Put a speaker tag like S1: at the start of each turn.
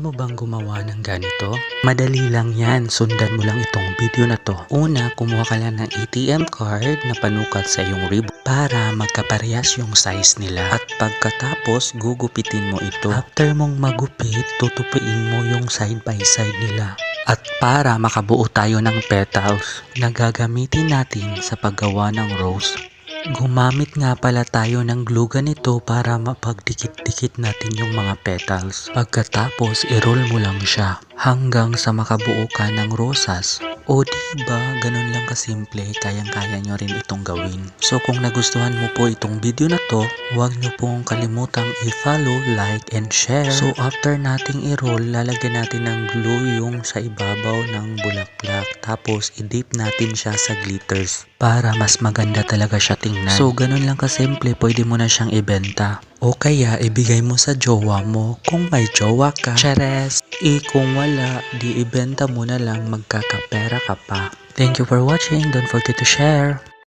S1: Mo bang gumawa ng ganito? Madali lang yan, sundan mo lang itong video na to. Una, kumuha ka lang ng ATM card na panukat sa iyong ribbon para magkaparehas yung size nila. At pagkatapos, gugupitin mo ito. After mong magupit, tutupiin mo yung side by side nila. At para makabuo tayo ng petals na gagamitin natin sa paggawa ng rose, gumamit nga pala tayo ng glue ganito para mapagdikit-dikit natin yung mga petals. Pagkatapos, i-roll mo lang siya hanggang sa makabuo ka ng rosas. O diba, ganun lang kasimple, kayang-kaya nyo rin itong gawin. So kung nagustuhan mo po itong video na to, huwag nyo pong kalimutang i-follow, like, and share. So after nating i-roll, lalagyan natin ng glue yung sa ibabaw ng bulaklak. Tapos i-dip natin siya sa glitters para mas maganda talaga siya tingnan. So ganun lang kasimple, pwede mo na siyang ibenta. O kaya ibigay mo sa jowa mo kung may jowa ka. Chares! Kung wala, di ibenta mo na lang, magkakapera ka pa. Thank you for watching. Don't forget to share.